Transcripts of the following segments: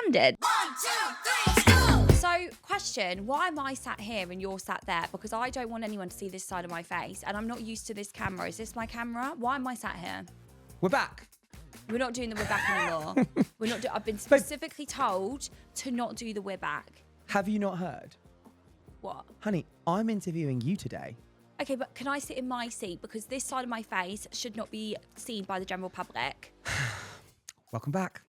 Candid. 1, 2, 3, go! So, question, why am I sat here and you're sat there? Because I don't want anyone to see this side of my face and I'm not used to this camera. Is this my camera? Why am I sat here? We're back. We're not doing the we're back anymore. I've been specifically told to not do the we're back. Have you not heard? What? Honey, I'm interviewing you today. Okay, but can I sit in my seat? Because this side of my face should not be seen by the general public. Welcome back.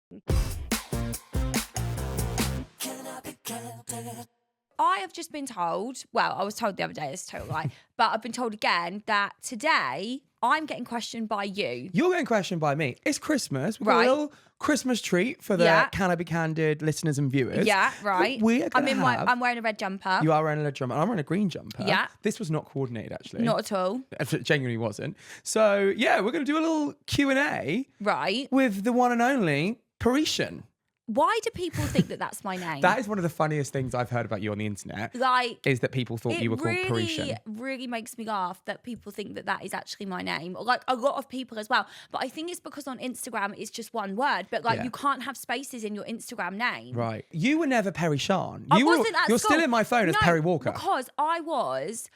I have just been told, well, I was told the other day, it's a total lie, but I've been told again that today I'm getting questioned by you. You're getting questioned by me. It's Christmas. We've got a little Christmas treat for the Can I Be Candid listeners and viewers. Yeah, right. I'm wearing a red jumper. You are wearing a red jumper. I'm wearing a green jumper. Yeah. This was not coordinated, actually. Not at all. It genuinely wasn't. So, yeah, we're going to do a little Q&A. Right. With the one and only Perrie Sian. Why do people think that that's my name? That is one of the funniest things I've heard about you on the internet. Is that people thought you were called Perrie Sian. It really makes me laugh that people think that that is actually my name. Like a lot of people as well. But I think it's because on Instagram it's just one word. But you can't have spaces in your Instagram name. Right. You were never Perrie Sian. You're still in my phone as Perrie Walker. Because I was,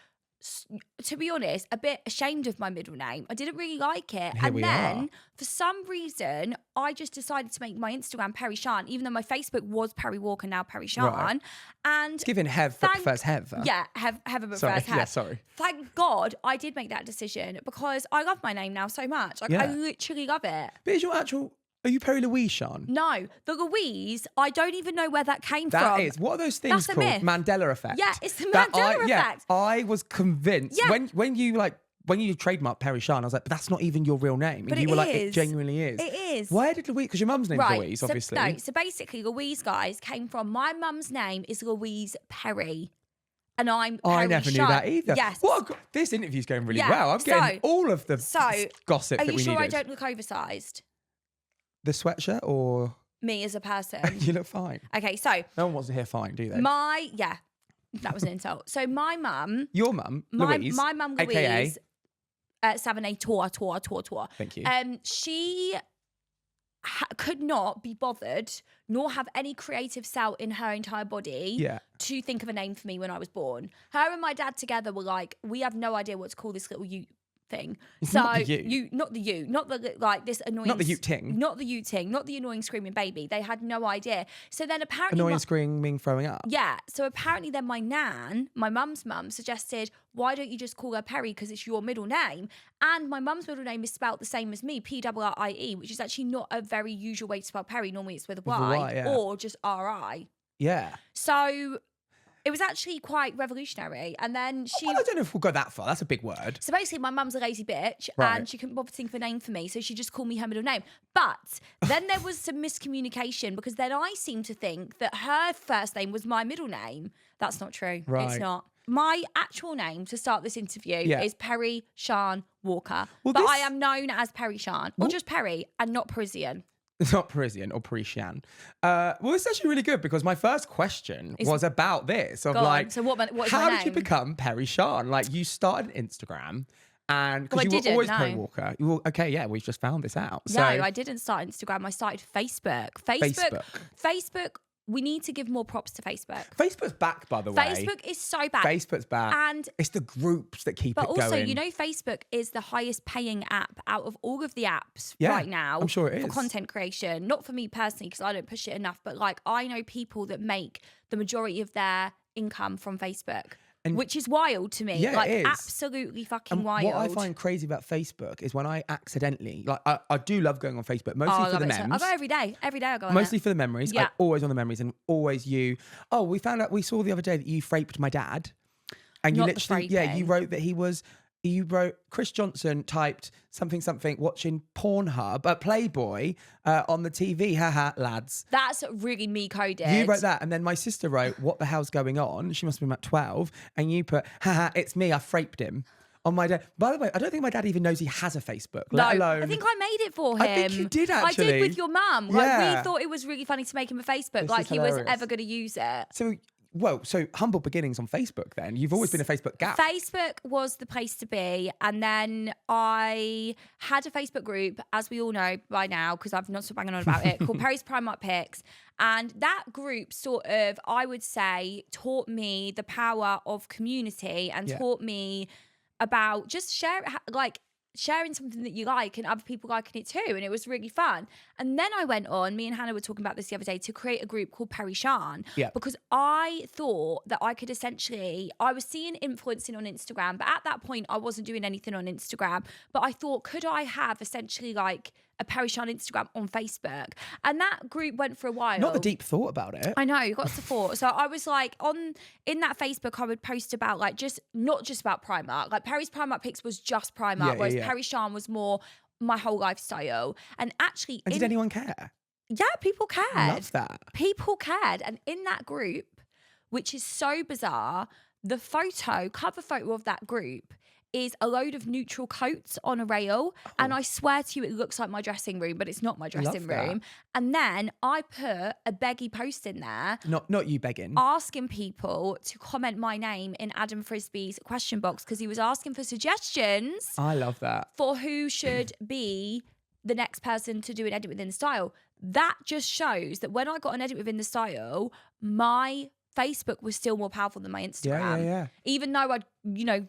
to be honest, a bit ashamed of my middle name. I didn't really like it. And then, for some reason, I just decided to make my Instagram Perrie Sian, even though my Facebook was Perrie Walker, now Perrie Sian. Right. And it's giving Hev but first Hev. Yeah, Hev but first Hev. Yeah, sorry. Thank God I did make that decision because I love my name now so much. Like, I literally love it. But is your actual... Are you Perrie Louise Sian? No, the Louise, I don't even know where that came from. That is. What are those things called? Myth. Mandela effect. Yeah, it's the Mandela effect. I was convinced when you trademarked Perrie Sian, I was like, but that's not even your real name. But and you were like, it genuinely is. It is. Where did Louise? Because your mum's name's Louise, obviously. So basically, Louise, guys, came from my mum's name is Louise Perry. And I'm Perrie I never Sian. knew that either. Yes. This interview's going really well. I'm getting all of the gossip that we needed. Are you sure I don't look oversized? The sweatshirt or me as a person? You look fine. Okay, so no one wants to hear fine, do they? That was an insult. So my mum, your mum, Louise, my mum Louise, Savane Tor. Thank you. She could not be bothered, nor have any creative cell in her entire body to think of a name for me when I was born. Her and my dad together were like, we have no idea what to call this little thing. So not the this annoying, not the ute ting, not the ute ting, not the annoying screaming baby. They had no idea. So then apparently annoying screaming throwing up. Yeah. So apparently then my mum's mum suggested, why don't you just call her Perrie because it's your middle name? And my mum's middle name is spelt the same as me, P-R-R-I-E, which is actually not a very usual way to spell Perrie. Normally it's with a Y, or just R-I. Yeah. So it was actually quite revolutionary. And then I don't know if we'll go that far. That's a big word. So basically, my mum's a lazy bitch and she couldn't bother to think of a name for me. So she just called me her middle name. But then there was some miscommunication because then I seemed to think that her first name was my middle name. That's not true. Right. It's not. My actual name to start this interview is Perrie Sian Walker. Well, but I am known as Perrie Sian or just Perrie and not Perrie Sian. It's not Parisian or Perrie Sian. Well, it's actually really good because my first question was about this. So how did you become Perrie Sian? Like, you started an Instagram and because you were always Perrie Walker. We've just found this out. No, I didn't start Instagram. I started Facebook. Facebook. We need to give more props to Facebook. Facebook's back, by the way. Facebook is so back. Facebook's back. And it's the groups that keep it going. But also, you know, Facebook is the highest paying app out of all of the apps right now. I'm sure it is. For content creation. Not for me personally, because I don't push it enough. But like, I know people that make the majority of their income from Facebook. Which is wild to me. Yeah, it is. Absolutely fucking wild. What I find crazy about Facebook is when I accidentally, I do love going on Facebook, mostly for the memes. I go every day. Every day I go on Mostly for the memories. Yeah. I'm always on the memories and always you. Oh, we saw the other day that you fraped my dad. And you literally, you wrote that you wrote Chris Johnson typed something watching Pornhub, Playboy on the TV. Haha, lads. That's really me coded. You wrote that, and then my sister wrote, "What the hell's going on?" She must have been about 12, and you put, "Haha, it's me. I fraped him." On my dad. By the way, I don't think my dad even knows he has a Facebook. Let alone. I think I made it for him. I think you did actually. I did with your mum. Like, we thought it was really funny to make him a Facebook. Like he was ever going to use it. So well, so humble beginnings on Facebook then. You've always been a Facebook gal. Facebook was the place to be. And then I had a Facebook group, as we all know by now, because I've not stopped banging on about it, called Perrie's Primark Picks. And that group sort of, I would say, taught me the power of community and taught me about just sharing something that you like and other people liking it too. And it was really fun. And then I went on, me and Hannah were talking about this the other day, to create a group called Perrie Sian. Because I thought that I could essentially, I was seeing influencing on Instagram, but at that point I wasn't doing anything on Instagram. But I thought, could I have essentially like a Perrie Sian Instagram on Facebook? And that group went for a while. Not the deep thought about it. I know, you got support. So I was like, in that Facebook, I would post about like not just about Primark. Like Perrie's Primark Picks was just Primark, whereas Perrie Sian was more my whole lifestyle. And actually, did anyone care? Yeah, people cared. I love that. People cared. And in that group, which is so bizarre, the cover photo of that group is a load of neutral coats on a rail. And I swear to you, it looks like my dressing room, but it's not my dressing room. And then I put a beggy post in there. Not you begging. Asking people to comment my name in Adam Frisbee's question box, because he was asking for suggestions. I love that. For who should be the next person to do an edit within the style. That just shows that when I got an edit within the style, my Facebook was still more powerful than my Instagram. Yeah. Even though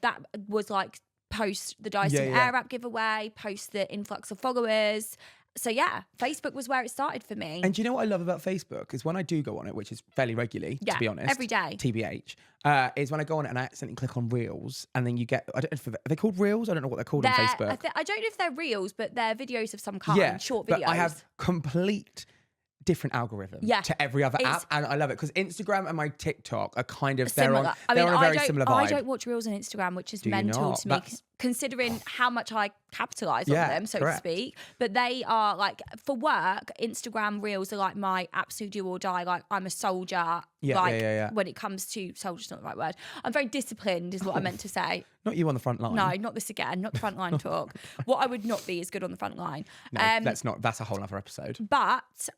that was like post the Dyson Air App giveaway, post the influx of followers. So yeah, Facebook was where it started for me. And do you know what I love about Facebook is when I do go on it, which is fairly regularly, to be honest. Every day. TBH, is when I go on it and I accidentally click on Reels and then you get, I don't know if are they called Reels? I don't know what they're called on Facebook. I don't know if they're Reels, but they're videos of some kind, short videos. But I have complete different algorithm to every other app, and I love it because Instagram and my TikTok are kind of they're on a very similar vibe. I don't watch Reels on Instagram, which is mental to me, considering how much I capitalise on them, so to speak. But they are like, for work, Instagram Reels are like my absolute do or die. Like I'm a soldier. When it comes to soldier's not the right word. I'm very disciplined, is what I meant to say. Not you on the front line. No, not this again. Not the front line talk. What I would not be is good on the front line. No, that's a whole other episode. But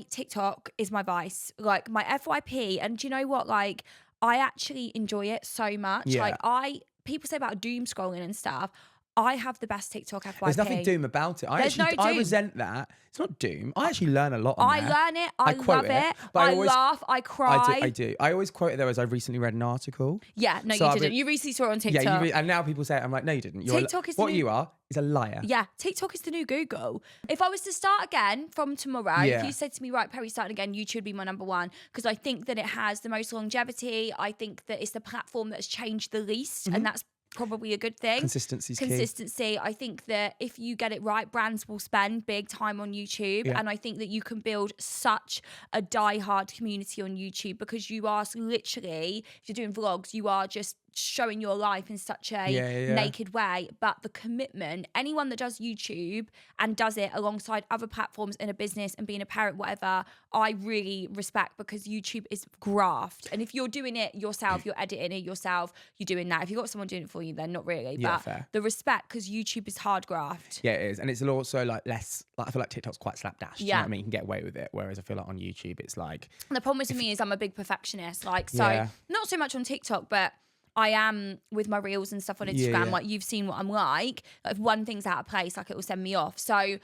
TikTok is my vice, like my FYP. And do you know what? Like, I actually enjoy it so much. Yeah. Like people say about doom scrolling and stuff. I have the best TikTok FYP. There's nothing doom about it. I resent that. It's not doom. I actually learn a lot on there. I learn it. I love it. I laugh. I cry. I do. I always quote it though, as I recently read an article. Yeah, no, you didn't. You recently saw it on TikTok. Yeah, and now people say it. I'm like, no, you didn't. TikTok is what you are is a liar. Yeah, TikTok is the new Google. If I was to start again from tomorrow, if you said to me, right, Perrie, starting again, YouTube would be my number one, because I think that it has the most longevity. I think that it's the platform that has changed the least, and that's probably a good thing. Consistency. I think that if you get it right, brands will spend big time on YouTube. And I think that you can build such a die-hard community on YouTube, because you are literally, if you're doing vlogs, you are just showing your life in such a naked way. But the commitment, anyone that does YouTube and does it alongside other platforms in a business and being a parent, whatever, I really respect, because YouTube is graft. And if you're doing it yourself, you're editing it yourself, you're doing that. If you've got someone doing it for you, then not really. Yeah, but fair. The respect, because YouTube is hard graft. Yeah, it is. And it's also like less, like I feel like TikTok's quite slapdash. You know what I mean? You can get away with it. Whereas I feel like on YouTube, it's like. And the problem with me is I'm a big perfectionist. Not so much on TikTok, but I am with my reels and stuff on Instagram. Like, you've seen what I'm like. If one thing's out of place, like, it will send me off. So where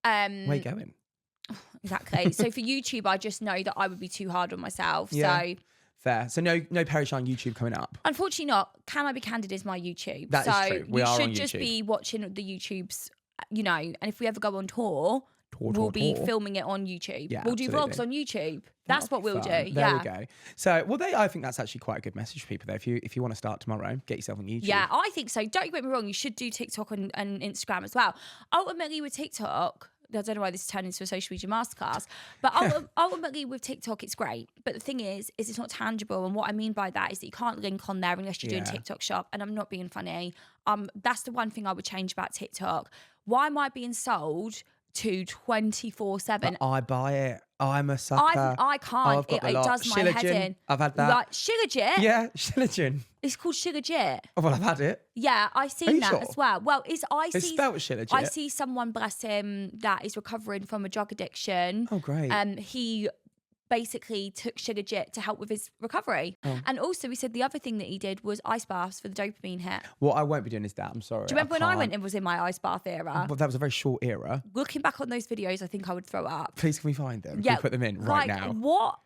are you going? Exactly. So for YouTube, I just know that I would be too hard on myself. So fair. So no Perrie Sian YouTube coming up. Unfortunately not. Can I Be Candid is my YouTube. That is true. We are on YouTube. You should just be watching the YouTubes, and if we ever go on tour, we'll be filming it on YouTube. Yeah, we'll do vlogs on YouTube. That's what we'll do. There we go. So, I think that's actually quite a good message for people there. If you want to start tomorrow, get yourself on YouTube. Yeah, I think so. Don't get me wrong. You should do TikTok and Instagram as well. Ultimately, with TikTok, I don't know why this turned into a social media masterclass, but ultimately with TikTok, it's great. But the thing is it's not tangible. And what I mean by that is that you can't link on there unless you're doing TikTok shop. And I'm not being funny. That's the one thing I would change about TikTok. Why am I being sold to 24/7? I buy it. I'm a sucker. I can't. It does my head in. I've had that. Like Shilajit? Yeah, Shilajit. It's called Shilajit. Oh, well, I've had it. Yeah, I've seen that as well. Well, It's spelled Shilajit. I see someone, bless him, that is recovering from a drug addiction. Oh, great. He basically took Shilajit to help with his recovery. And also he said the other thing that he did was ice baths for the dopamine hit. What I won't be doing is that. I'm sorry. Do you remember when I went and was in my ice bath era? But that was a very short era. Looking back on those videos, I think I would throw up. Please, can we find them? Yeah, Can we put them in right like, now? What?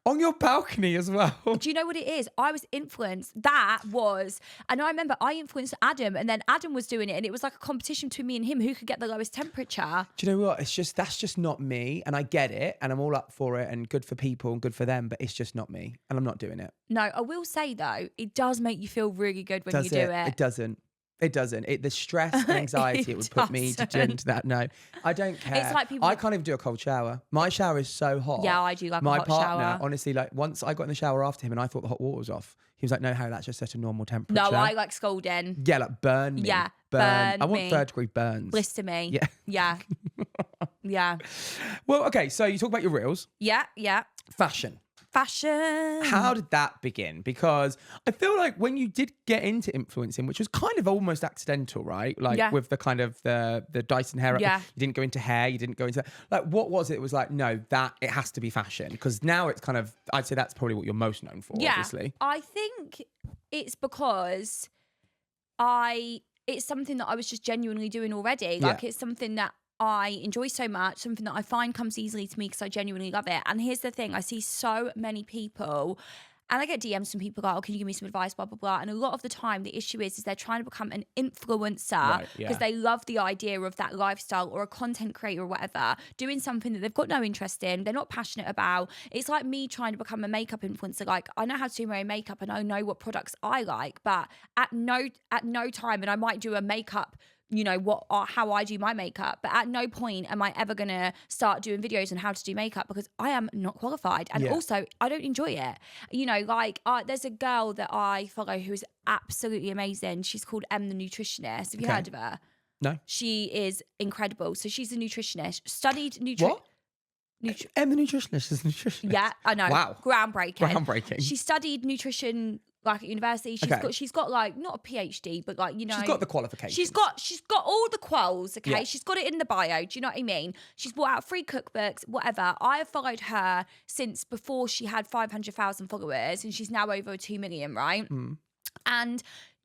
On your balcony as well. Do you know what it is? I was influenced. And I remember I influenced Adam, and then Adam was doing it, and it was like a competition between me and him who could get the lowest temperature. Do you know what? That's just not me, and I get it, and I'm all up for it, and good for people and good for them, but it's just not me, and I'm not doing it. No, I will say though, it does make you feel really good when you do it. It doesn't. It doesn't. The stress and anxiety it would put me to get into that. No, I don't care. It's like people. I can't even do a cold shower. My shower is so hot. Yeah, I do like my a hot partner, shower. honestly, like once I got in the shower after him and I thought the hot water was off. He was like, "No, Harry, that's just at a normal temperature." No, I like scolding. Yeah, like burn me. Yeah, burn. I want me. 3rd-degree burns. Blister me. Yeah. Yeah. Yeah. Well, okay. So you talk about your reels. Yeah. Yeah. Fashion. Fashion. How did that begin? Because I feel like when you did get into influencing, which was kind of almost accidental, right? Like with the kind of the Dyson hair. Yeah. You didn't go into hair. You didn't go into like what was it? It was like no, that it has to be fashion. Because now it's kind of I'd say that's probably what you're most known for. Yeah. Obviously. I think it's because it's something that I was just genuinely doing already. Like it's something that I enjoy so much, something that I find comes easily to me because I genuinely love it. And here's the thing, I see so many people, and I get DMs from people like, oh, can you give me some advice, blah, blah, blah. And a lot of the time, the issue is they're trying to become an influencer because they love the idea of that lifestyle, or a content creator or whatever, doing something that they've got no interest in, they're not passionate about. It's like me trying to become a makeup influencer. Like, I know how to do my own makeup and I know what products I like, but at no time, and I might do a makeup, you know, how I do my makeup, but at no point am I ever gonna start doing videos on how to do makeup because I am not qualified, and also I don't enjoy it. You know, like there's a girl that I follow who is absolutely amazing. She's called Em the Nutritionist. Have you heard of her? No. She is incredible. So she's a nutritionist, studied nutrition. What? Em the nutritionist is a nutritionist. Yeah, I know. Wow. Groundbreaking. She studied nutrition like at university. She's got like not a PhD, but like, you know, she's got the qualifications. She's got all the quals, okay? Yeah. She's got it in the bio. Do you know what I mean? She's brought out free cookbooks, whatever. I have followed her since before she had 500,000 followers, and she's now over 2 million, right? And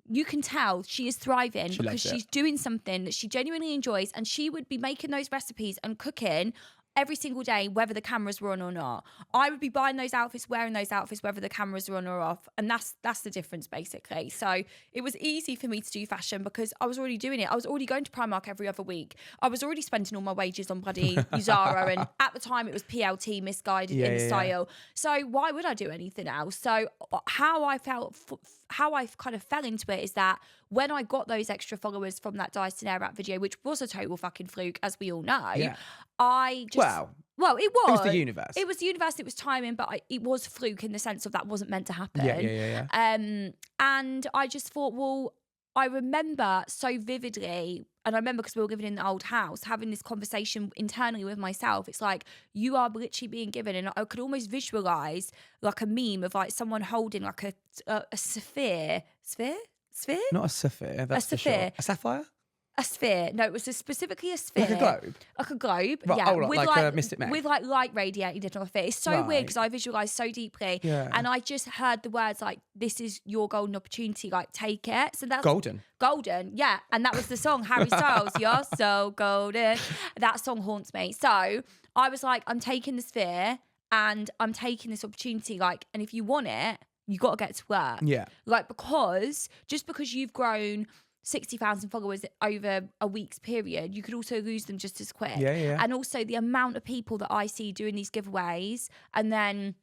you can tell she is thriving because she's doing something that she genuinely enjoys, and she would be making those recipes and cooking every single day, whether the cameras were on or not. I would be buying those outfits, wearing those outfits, whether the cameras were on or off. And that's the difference, basically. So it was easy for me to do fashion because I was already doing it. I was already going to Primark every other week. I was already spending all my wages on bloody Zara. And at the time, it was PLT, Misguided in Style. So why would I do anything else? So how I kind of fell into it is that when I got those extra followers from that Dyson Airwrap video, which was a total fucking fluke, as we all know, I just... Well, it was. It was the universe. It was the universe. It was timing, but it was fluke in the sense of that wasn't meant to happen. Yeah. And I just thought, well, I remember so vividly, and I remember because we were living in the old house, having this conversation internally with myself. It's like, you are literally being given, and I could almost visualize like a meme of like someone holding like a sphere? Not a sapphire. That's a sphere. Sure. A sapphire? A sphere. No, it was specifically a sphere. Like a globe? Like a globe, right. yeah. With like a Mystic Meg. With like light radiated off it. It's so weird because I visualised so deeply. Yeah. And I just heard the words like, this is your golden opportunity, like take it. So that's Golden, yeah. And that was the song, Harry Styles, You're So Golden. That song haunts me. So I was like, I'm taking the sphere and I'm taking this opportunity, like, and if you want it, you got to get to work. Yeah. Like, because you've grown 60,000 followers over a week's period, you could also lose them just as quick. Yeah. And also the amount of people that I see doing these giveaways, and then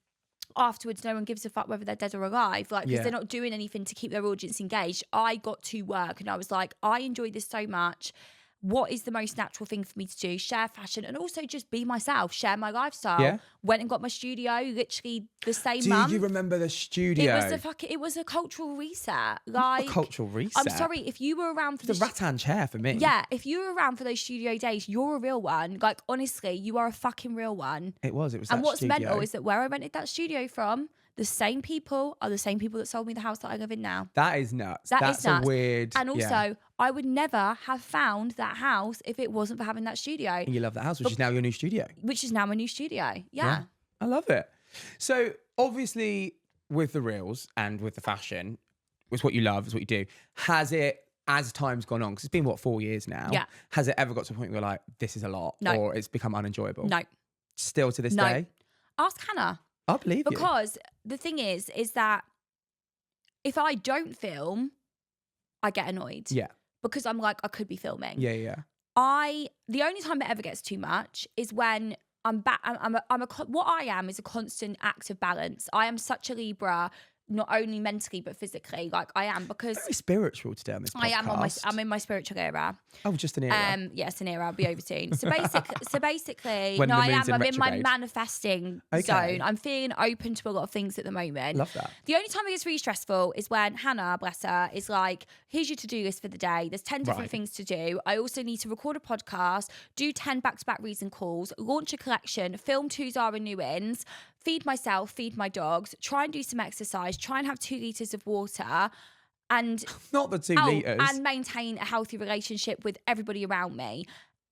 afterwards no one gives a fuck whether they're dead or alive, like, because they're not doing anything to keep their audience engaged. I got to work and I was like, I enjoy this so much. What is the most natural thing for me to do? Share fashion and also just be myself, share my lifestyle. Yeah. Went and got my studio literally the same month. Do you remember the studio? It was a cultural reset. Like, a cultural reset? I'm sorry, if you were around for the rattan chair for me. Yeah, if you were around for those studio days, you're a real one. Like, honestly, you are a fucking real one. It was. And what's mental is that where I rented that studio from, the same people are the same people that sold me the house that I live in now. That is nuts. That's nuts. A weird... And also, I would never have found that house if it wasn't for having that studio. And you love that house, which is now your new studio. Which is now my new studio. Yeah. I love it. So obviously with the reels and with the fashion, it's what you love, it's what you do. Has it, as time's gone on, because it's been, what, 4 years now? Yeah. Has it ever got to a point where you're like, this is a lot? No. Or it's become unenjoyable? No. Still to this No. day? Ask Hannah. I believe you. Because the thing is that if I don't film, I get annoyed. Yeah. Because I'm like, I could be filming. Yeah. The only time it ever gets too much is when I'm back. What I am is a constant act of balance. I am such a Libra, not only mentally but physically. Like I am, because Very spiritual today on this podcast. I'm in my spiritual era. Oh, just an era. Yes, an era. I'll be over soon. So basically, When no, the I moon's am. in I'm in my retrograde. manifesting zone. I'm feeling open to a lot of things at the moment. Love that. The only time it gets really stressful is when Hannah, bless her, is like, here's your to-do list for the day. There's 10 different Right. things to do. I also need to record a podcast, do 10 back-to-back reason calls, launch a collection, film 2 Zara new ins, feed myself, feed my dogs, try and do some exercise, try and have 2 litres of water, and Not the 2 litres. and maintain a healthy relationship with everybody around me.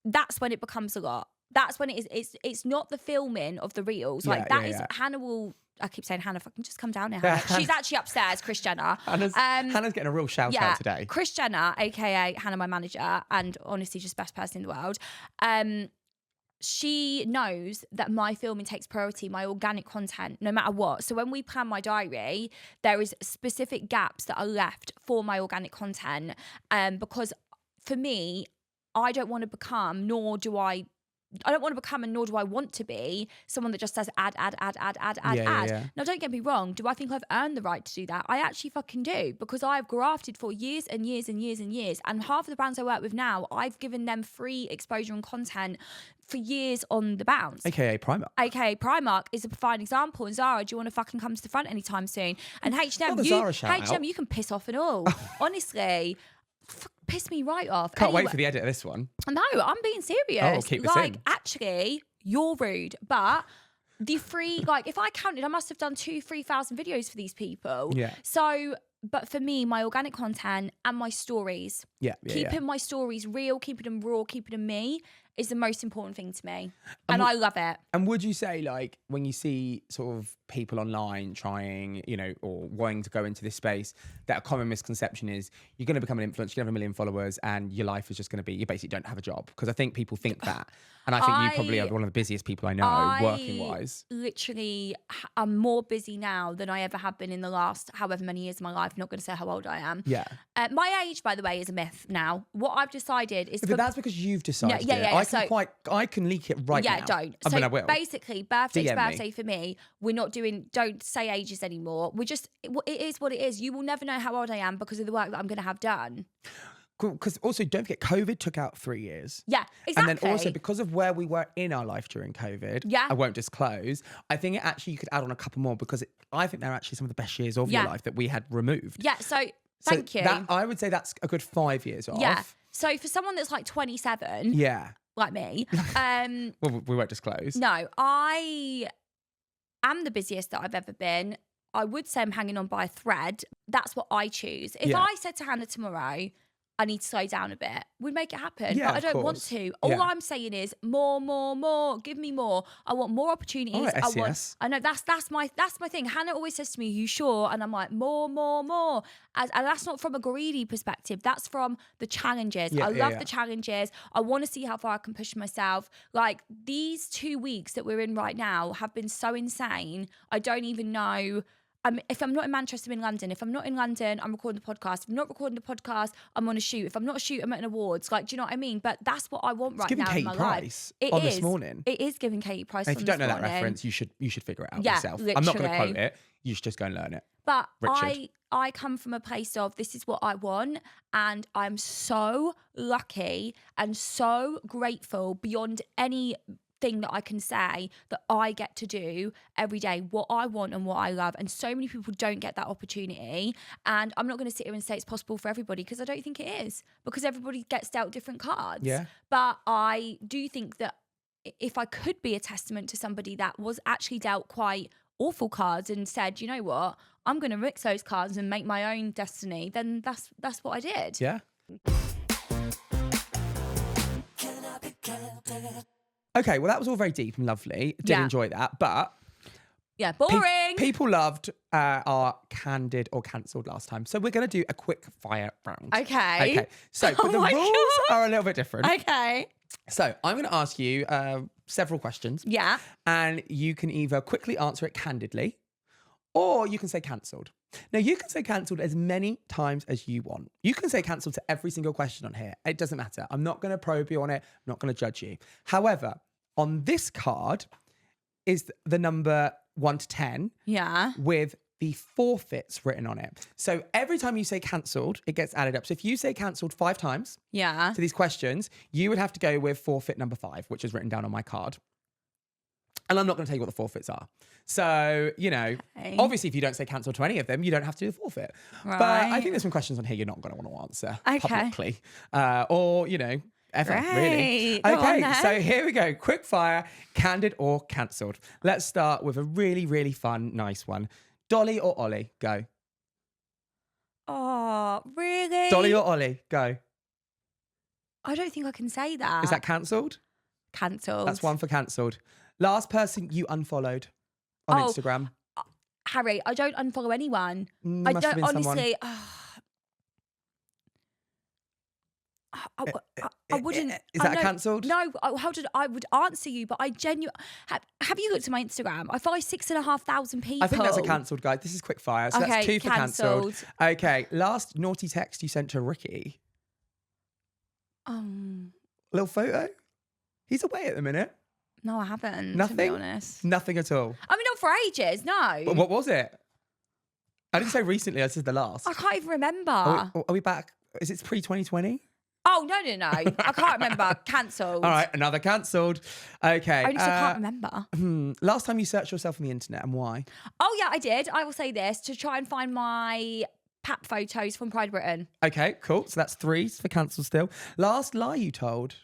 That's when it becomes a lot. That's when it is. It's not the filming of the reels. Like Yeah, that is yeah. Hannah will. I keep saying Hannah, fucking just come down here. Yeah, Hannah. She's actually upstairs, Kris Jenner. Hannah's getting a real shout out today. Kris Jenner, aka Hannah, my manager, and honestly, just best person in the world. She knows that my filming takes priority, my organic content, no matter what. So when we plan my diary, there is specific gaps that are left for my organic content. Because for me, I don't want to become, and nor do I want to be someone that just says add. Yeah. Now, don't get me wrong. Do I think I've earned the right to do that? I actually fucking do, because I've grafted for years and years and years and years. And half of the brands I work with now, I've given them free exposure and content for years on the bounce. AKA Primark. AKA Primark is a fine example. And Zara, do you want to fucking come to the front anytime soon? And H&M, Not the Zara shout H&M, out. you can piss off and all. Honestly, piss me right off. Can't wait Anyway. for the edit of this one. No, I'm being serious. Oh, keep this like, in. actually, you're rude. But the free, like, if I counted, I must have done 3,000 videos for these people. Yeah. So, but for me, my organic content and my stories, keeping my stories real, keeping them raw, keeping them me, is the most important thing to me. And I love it. And would you say, like, when you see sort of people online trying, or wanting to go into this space, that a common misconception is you're going to become an influencer, you're going to have 1 million followers, and your life is just going to be, you basically don't have a job? Because I think people think that. And I think you probably are one of the busiest people I know, working-wise. Literally, I'm more busy now than I ever have been in the last however many years of my life. I'm not going to say how old I am. Yeah. My age, by the way, is a myth now. What I've decided is... But that's because you've decided Yeah. it. I can leak it right now. Yeah, don't. I mean, I will. Basically, birthday's DM me. birthday for me. We're not doing, don't say ages anymore. We're just, it is what it is. You will never know how old I am because of the work that I'm going to have done. Because also, don't forget, COVID took out 3 years. Yeah, exactly. And then also, because of where we were in our life during COVID, I won't disclose, I think it actually, you could add on a couple more, because I think they're actually some of the best years of your life that we had removed. Yeah, so thank you. I would say that's a good 5 years off. Yeah. So for someone that's like 27, like me, well, we won't disclose. no, I am the busiest that I've ever been. I would say I'm hanging on by a thread. That's what I choose. If I said to Hannah tomorrow, I need to slow down a bit, we'd make it happen. Yeah, but I don't want course. to. All I'm saying is more. Give me more. I want more opportunities. All right, SES. I know that's my thing. Hannah always says to me, "You sure?" And I'm like, more. And that's not from a greedy perspective. That's from the challenges. I love the challenges. I want to see how far I can push myself. Like these 2 weeks that we're in right now have been so insane. I don't even know. If I'm not in Manchester, I'm in London. If I'm not in London, I'm recording the podcast. If I'm not recording the podcast, I'm on a shoot. If I'm not a shoot, I'm at an awards. Like, do you know what I mean? But that's what I want right now Katie in my Price life. on This Morning. It is giving Katie Price And on if you don't This know that Morning. reference, you should figure it out Yeah, yourself. I'm not going to literally. quote it. You should just go and learn it. But Richard. I come from a place of this is what I want, and I'm so lucky and so grateful beyond any thing that I can say that I get to do every day what I want and what I love. And so many people don't get that opportunity. And I'm not going to sit here and say it's possible for everybody, because I don't think it is, because everybody gets dealt different cards. Yeah. But I do think that if I could be a testament to somebody that was actually dealt quite awful cards and said, you know what, I'm going to mix those cards and make my own destiny, then that's what I did. Yeah. Okay, well, that was all very deep and lovely. Did enjoy that. But Yeah, boring. People loved our candid or cancelled last time. So we're going to do a quick fire round. Okay. So but the my rules God. are a little bit different. Okay. So I'm going to ask you several questions. Yeah. And you can either quickly answer it candidly or you can say cancelled. Now, you can say cancelled as many times as you want. You can say cancelled to every single question on here. It doesn't matter. I'm not going to probe you on it. I'm not going to judge you. However, on this card is the number 1 to 10 with the forfeits written on it. So every time you say cancelled, it gets added up. So if you say cancelled 5 times to these questions, you would have to go with forfeit number 5, which is written down on my card. And I'm not going to tell you what the forfeits are. So, you know, obviously if you don't say cancel to any of them, you don't have to do the forfeit. Right. But I think there's some questions on here you're not going to want to answer publicly. Or, you know, ever, really. Okay, so here we go. Quick fire, candid or cancelled. Let's start with a really, really fun, nice one. Dolly or Ollie? Go. Oh, really? Dolly or Ollie? Go. I don't think I can say that. Is that cancelled? Cancelled. That's 1 for cancelled. Last person you unfollowed on Instagram. Harry, I don't unfollow anyone. I Must have don't been honestly. I wouldn't. Is that cancelled? No, I would answer you, but I genuinely. Have you looked at my Instagram? I follow 6,500 people. I think that's a cancelled, guys. This is quick fire. So that's 2 for cancelled. Okay, last naughty text you sent to Ricky. Little photo? He's away at the minute. No, I haven't. Nothing? To be honest. Nothing at all. I mean, not for ages, no. But what was it? I didn't say recently, I said the last. I can't even remember. Are we back? Is it pre-2020? Oh, no. I can't remember. Cancelled. All right, another cancelled. Okay. Only 'cause I can't remember. Last time you searched yourself on the internet and why? Oh, yeah, I did. I will say this, to try and find my pap photos from Pride Britain. Okay, cool. So that's 3 for cancelled still. Last lie you told?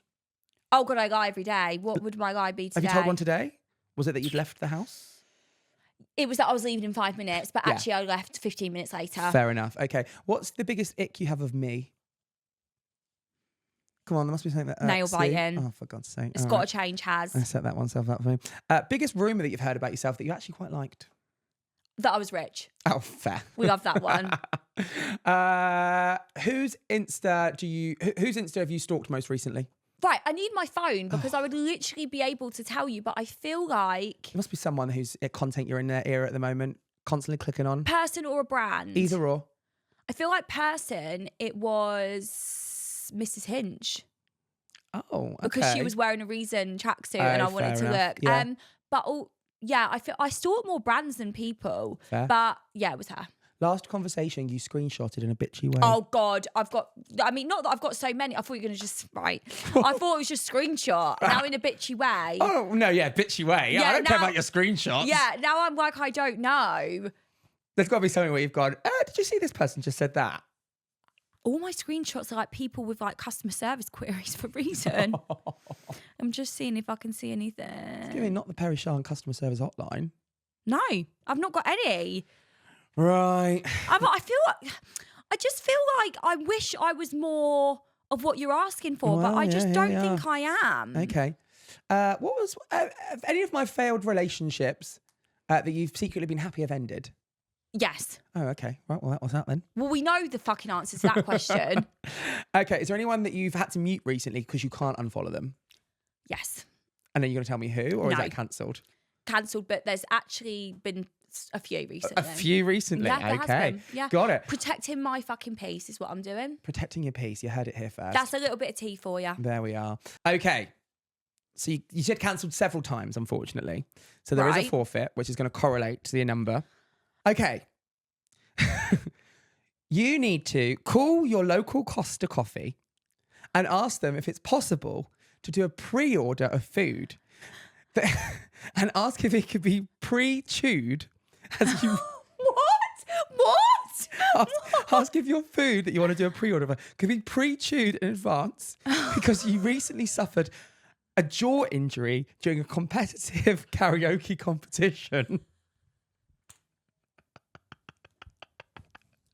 Oh, God, I lie every day. What would my lie be today? Have you told one today? Was it that you'd left the house? It was that I was leaving in 5 minutes, but actually I left 15 minutes later. Fair enough. Okay. What's the biggest ick you have of me? Come on, there must be something that Nail irks you. biting. Oh, for God's sake. It's got to change, Has. I set that oneself up for me. Biggest rumour that you've heard about yourself that you actually quite liked? That I was rich. Oh, fair. We love that one. Whose Insta have you stalked most recently? Right, I need my phone because I would literally be able to tell you, but I feel like... It must be someone whose content you're in their ear at the moment, constantly clicking on. Person or a brand? Either or. I feel like person, it was Mrs. Hinch. Oh, okay. Because she was wearing a Reason tracksuit and I wanted to look. Yeah. I stalk more brands than people. Fair. But yeah, it was her. Last conversation you screenshotted in a bitchy way. Oh God, not that I've got so many. I thought you were gonna I thought it was just screenshot. Now in a bitchy way. Oh no, yeah, bitchy way. Yeah, I don't care about your screenshots. Yeah, now I'm like, I don't know. There's got to be something where you've gone, did you see this person just said that? All my screenshots are like people with like customer service queries for Reason. I'm just seeing if I can see anything. It's giving not the Perrie Sian customer service hotline. No, I've not got any. Right. I just feel like I wish I was more of what you're asking for, but I just don't think I am. Okay. What was any of my failed relationships that you've secretly been happy have ended? Yes. Oh, okay. Right, well, that was that then. Well, we know the fucking answer to that question. Okay, is there anyone that you've had to mute recently because you can't unfollow them? Yes. And then you're going to tell me who, or is No. that cancelled? Cancelled, but there's actually been a few recently. A few recently? Yeah, there has Okay. been. Yeah. Got it. Protecting my fucking peace is what I'm doing. Protecting your peace. You heard it here first. That's a little bit of tea for you. There we are. Okay. So you said cancelled several times, unfortunately. So there is a forfeit, which is going to correlate to your number. Okay. You need to call your local Costa Coffee and ask them if it's possible to do a pre-order of food and ask if it could be pre-chewed as you... What? Ask if your food that you want to do a pre-order of could be pre-chewed in advance because you recently suffered a jaw injury during a competitive karaoke competition.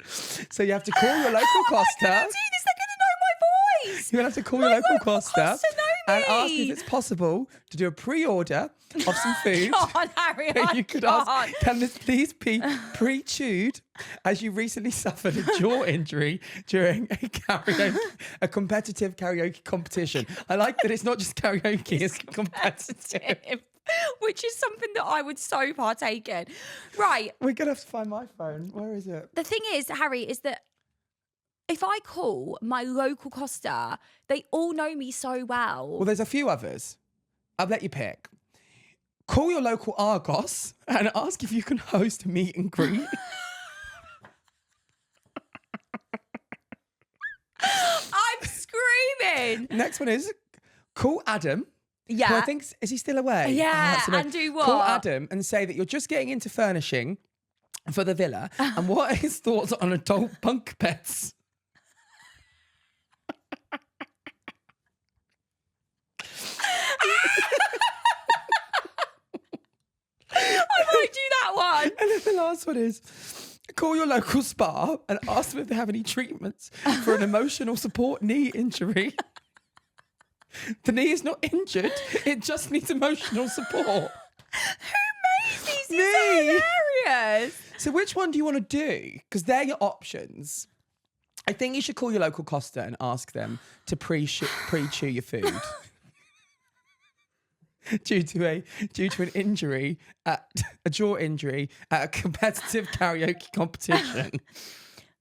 So you have to call your local Costa. They're going to know my voice. You have to call your local Costa. Costa know and ask if it's possible to do a pre-order of some food. God, Harry, I You could can't. ask, can this please be pre-chewed as you recently suffered a jaw injury during a competitive karaoke competition? I like that it's not just karaoke, it's competitive. Which is something that I would so partake in. Right. We're going to have to find my phone. Where is it? The thing is, Harry, is that if I call my local Costa, they all know me so well. Well, there's a few others. I'll let you pick. Call your local Argos and ask if you can host a meet and greet. I'm screaming. Next one is call Adam. Yeah. Who I think, is he still away? Yeah, that's amazing. and do what? Call Adam and say that you're just getting into furnishing for the villa and what are his thoughts on adult bunk beds? I might do that one. And then the last one is call your local spa and ask them if they have any treatments for an emotional support knee injury. The knee is not injured, it just needs emotional support. Who made these? Me. These are hilarious. So which one do you want to do? Because they're your options. I think you should call your local Costa and ask them to pre-chew your food. due to an injury, a jaw injury at a competitive karaoke competition.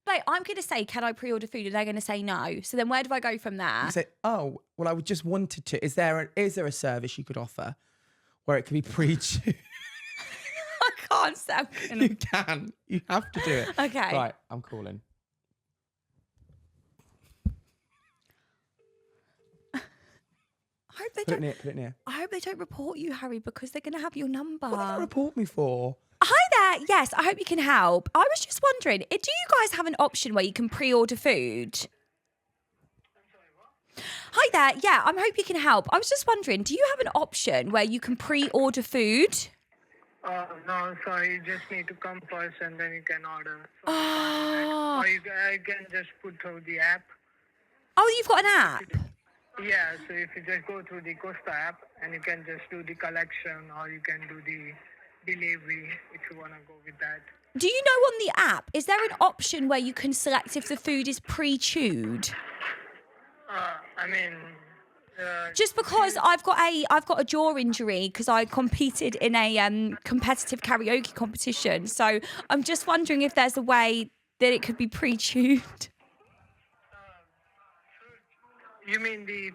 Like, I'm going to say, can I pre-order food? And they're going to say no. So then where do I go from there? You say, oh, well, I would just wanted to. Is there a service you could offer where it could be pre-chewed? I can't stand it. You can. You have to do it. Okay. Right, I'm calling. I hope they Put don't. it near. I hope they don't report you, Harry, because they're going to have your number. What did they report me for? Hi there. Yes, I hope you can help. I was just wondering, do you guys have an option where you can pre-order food? Hi there. Yeah, I hope you can help. I was just wondering, do you have an option where you can pre-order food? No, sorry. You just need to come first and then you can order. Oh. Or you can just put through the app. Oh, you've got an app? Yeah, so if you just go through the Costa app and you can just do the collection or you can do the delivery if you want to go with that. Do you know on the app, is there an option where you can select if the food is pre-chewed? Just because I've got a jaw injury because I competed in a competitive karaoke competition. So I'm just wondering if there's a way that it could be pre-chewed. You mean the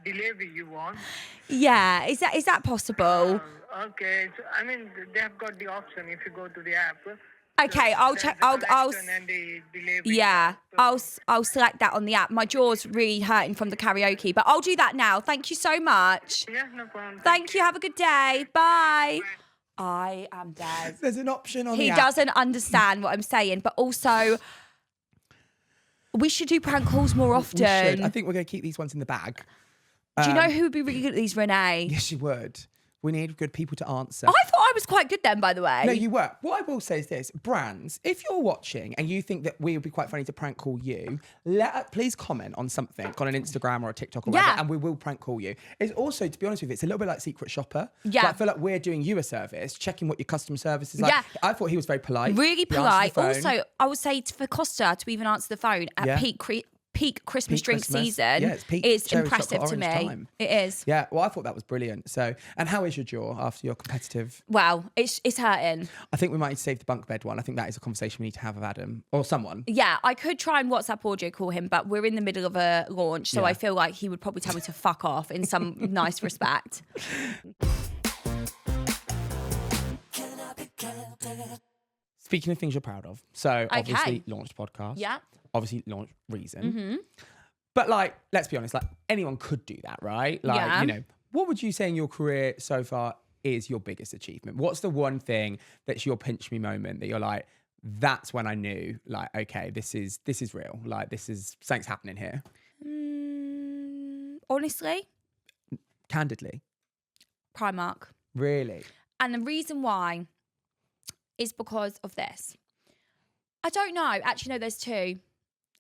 delivery you want? Yeah, is that possible? Okay, so, they have got the option if you go to the app. Okay, I'll check. I'll And the delivery. yeah, I'll select that on the app. My jaw's really hurting from the karaoke, but I'll do that now. Thank you so much. Yeah, no problem. Thank you. Have a good day. Bye. I am dead. There's an option on the He app. doesn't understand what I'm saying, but also we should do prank calls more often. We should. I think we're going to keep these ones in the bag. Do you know who would be really good at these, Renee? Yes, you would. We need good people to answer. I thought I was quite good then, by the way. No, you were. What I will say is this. Brands, if you're watching and you think that we would be quite funny to prank call you, please comment on something on an Instagram or a TikTok or whatever, and we will prank call you. It's also, to be honest with you, it's a little bit like Secret Shopper. Yeah. Like, I feel like we're doing you a service, checking what your customer service is like. Yeah. I thought he was very polite. Really He answered polite. the phone. Also, I would say for Costa to even answer the phone at peak Christmas Peak drink Christmas. season Yeah, it's peak is cherry impressive chocolate to me. orange time. It is. Yeah, well, I thought that was brilliant. So, and how is your jaw after your competitive? Wow, it's hurting. I think we might need to save the bunk bed one. I think that is a conversation we need to have with Adam or someone. Yeah, I could try and WhatsApp audio call him, but we're in the middle of a launch, so Yeah. I feel like he would probably tell me to fuck off in some nice respect. Speaking of things you're proud of, so obviously launched podcast. Yeah. Obviously launched Reason. Mm-hmm. But like, let's be honest, like anyone could do that, right? Like, Yeah. you know, what would you say in your career so far is your biggest achievement? What's the one thing that's your pinch me moment that you're like, that's when I knew, like, okay, this is real. Like, this is something's happening here. Honestly, Candidly. Primark. Really? And the reason why is because of this. I don't know. Actually, no, there's two.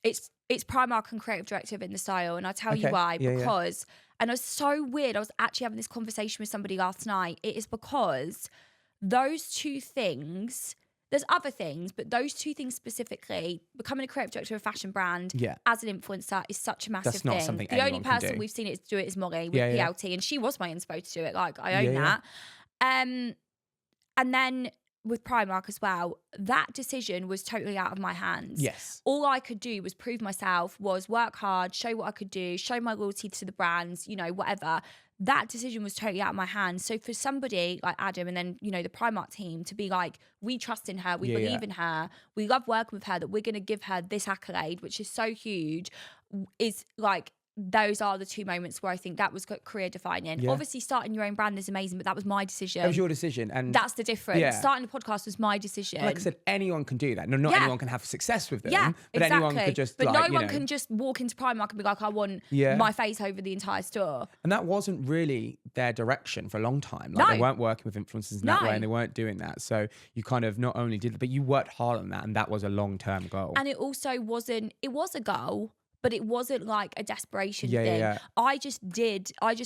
It's Primark and creative director in the style, and I'll tell you Okay. why. Yeah, Because and it's so weird. I was actually having this conversation with somebody last night. It is because those two things. There's other things, but those two things specifically, becoming a creative director of a fashion brand as an influencer is such a massive That's not thing. something The only anyone can person do. we've seen it do it is Molly with Yeah, PLT, and she was my inspo to do it. Like, I own Yeah, that. And then with Primark as well, that decision was totally out of my hands. Yes. All I could do was prove myself, was work hard, show what I could do, show my loyalty to the brands, you know, whatever. That decision was totally out of my hands. So for somebody like Adam and then, you know, the Primark team to be like, we trust in her, we believe in her, we love working with her, that we're going to give her this accolade, which is so huge, is like, those are the two moments where I think that was career defining. Yeah. Obviously, starting your own brand is amazing, but that was my decision. That was your decision. And that's the difference. Yeah. Starting the podcast was my decision. Like I said, anyone can do that. No, not anyone can have success with them. Yeah, but exactly. anyone could just But like, no one can just walk into Primark and be like, I want my face over the entire store. And that wasn't really their direction for a long time. Like they weren't working with influencers in that way, and they weren't doing that. So you kind of not only did, but you worked hard on that, and that was a long-term goal. And it also wasn't, it was a goal, but it wasn't like a desperation thing. Yeah. I just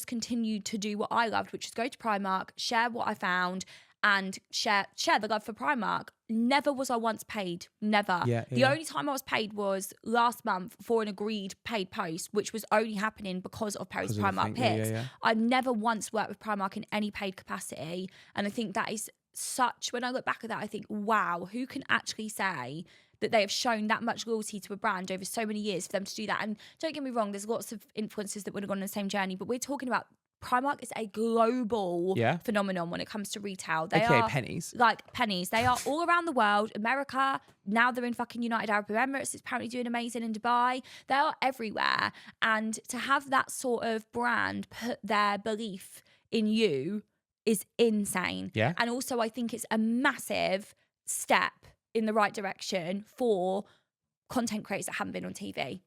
continued to do what I loved, which is go to Primark, share what I found, and share the love for Primark. Never was I once paid. Never. The only time I was paid was last month for an agreed paid post, which was only happening because of Perrie's Primark picks. I've never once worked with Primark in any paid capacity. And I think that is such, when I look back at that, I think, wow, who can actually say that they have shown that much loyalty to a brand over so many years for them to do that? And don't get me wrong, there's lots of influencers that would have gone on the same journey, but we're talking about Primark is a global phenomenon when it comes to retail. They are pennies. Like pennies. They are all around the world. America, now they're in fucking United Arab Emirates. It's apparently doing amazing in Dubai. They are everywhere. And to have that sort of brand put their belief in you is insane. Yeah. And also I think it's a massive step in the right direction for content creators that haven't been on TV.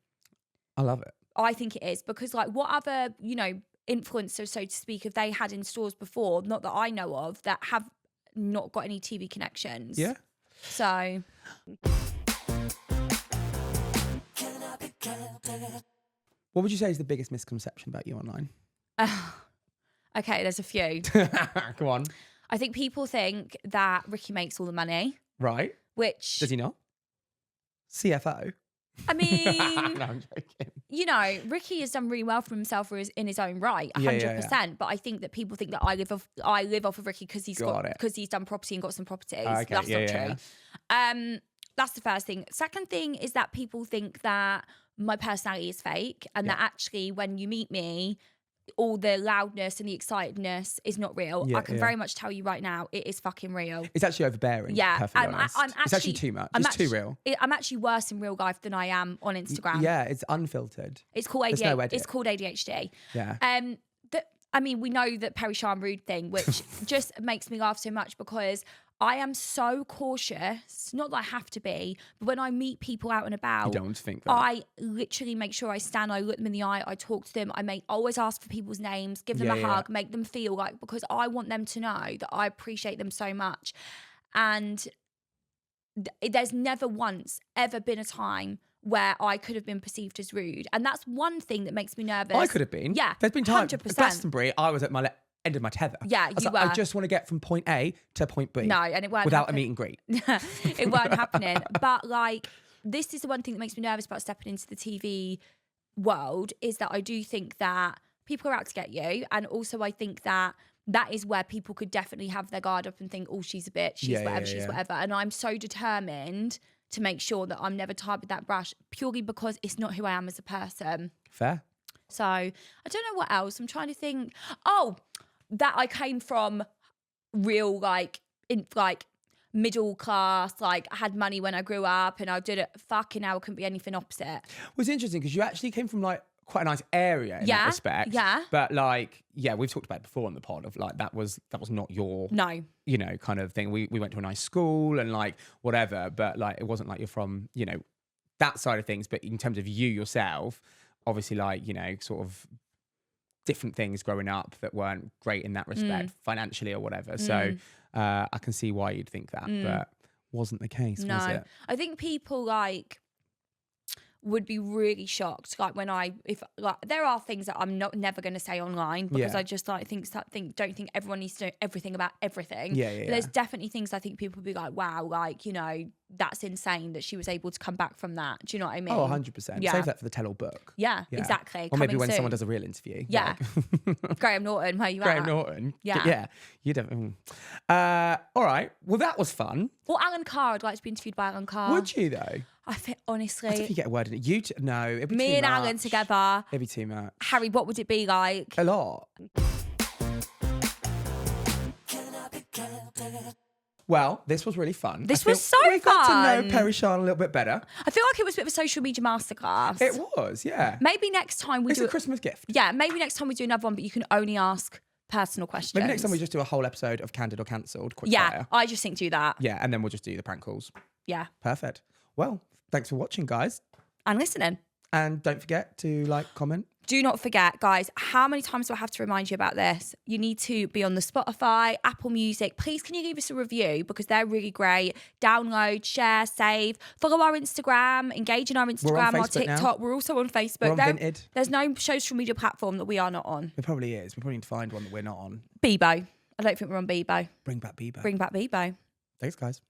I love it. I think it is, because like what other, you know, influencers, so to speak, have they had in stores before, not that I know of, that have not got any TV connections? Yeah. So. What would you say is the biggest misconception about you online? Okay, there's a few. Go on. I think people think that Ricky makes all the money. Right. Which... Does he not? CFO. I mean, no, I'm joking. You know, Ricky has done really well for himself in his own right, 100%. Yeah. But I think that people think that I live off of Ricky because he's done property and got some properties. Okay. That's not true. Yeah. That's the first thing. Second thing is that people think that my personality is fake, and that actually when you meet me, all the loudness and the excitedness is not real. I can very much tell you right now, it is fucking real. It's actually overbearing. Yeah, perfectly honest. It's actually too much. It's too real. I'm actually worse in real life than I am on Instagram. Yeah, it's unfiltered. It's called ADHD. No edit. It's called ADHD. Yeah. I mean, we know that Perrie Sian rude thing, which just makes me laugh so much because I am so cautious, not that I have to be, but when I meet people out and about, You don't want to think that. I literally make sure I stand, I look them in the eye, I talk to them, always ask for people's names, give them a hug, make them feel like, because I want them to know that I appreciate them so much. And there's never once ever been a time where I could have been perceived as rude. And that's one thing that makes me nervous. I could have been. Yeah. There's been times. 100%. Glastonbury, I was at my end of my tether. Yeah, I was you like, were. I just want to get from point A to point B. No, and it weren't without happen- a meet and greet. It weren't happening. But like, this is the one thing that makes me nervous about stepping into the TV world, is that I do think that people are out to get you. And also I think that is where people could definitely have their guard up and think, oh, she's a bitch, she's whatever. And I'm so determined to make sure that I'm never tied with that brush, purely because it's not who I am as a person. Fair. So I don't know what else. I'm trying to think. Oh, that I came from real middle class, like I had money when I grew up and I did it. Fucking hell, it couldn't be anything opposite. Well, it's interesting because you actually came from like quite a nice area in that respect. Yeah. But like, yeah, we've talked about it before on the pod of like that was not your kind of thing. We went to a nice school and like whatever, but like it wasn't like you're from, that side of things. But in terms of you yourself, obviously like, sort of different things growing up that weren't great in that respect, financially or whatever. So I can see why you'd think that, but wasn't the case, was it? I think people like would be really shocked. Like there are things that I'm never going to say online because I just don't think everyone needs to know everything about everything. But there's definitely things I think people would be like, wow, like, you know, that's insane that she was able to come back from that. Do you know what I mean? Oh, 100%. Yeah. Save that for the tell-all book. Yeah, exactly. Or maybe Coming when soon. someone does a real interview. Yeah. Like. Graham Norton, where you Graham at? Norton. Yeah. Yeah. You definitely. All right. Well, that was fun. Or Alan Carr. I'd like to be interviewed by Alan Carr. Would you though? I think, honestly. I don't know if you get a word in it. No, it'd be Me too and much. Alan together. It'd be too much. Harry, what would it be like? A lot. Well, this was really fun. This was so we got to know fun. Perrie Sian a little bit better. I feel like it was a bit of a social media masterclass. It was, yeah. Maybe next time we It's do a Christmas gift. Yeah, maybe next time we do another one, but you can only ask personal questions. Maybe next time we just do a whole episode of Candid or Cancelled, quick Yeah, fire. I just think do that. Yeah, and then we'll just do the prank calls. Yeah. Perfect. Well, thanks for watching, guys. And listening. And don't forget to like, comment. Do not forget, guys, how many times do I have to remind you about this? You need to be on the Spotify, Apple Music. Please, can you leave us a review? Because they're really great. Download, share, save. Follow our Instagram. Engage in our Instagram, our Facebook TikTok. now. We're also on Facebook. We're on Vinted. There's no social media platform that we are not on. There probably is. We probably need to find one that we're not on. Bebo. I don't think we're on Bebo. Bring back Bieber. Bring back Bebo. Thanks, guys.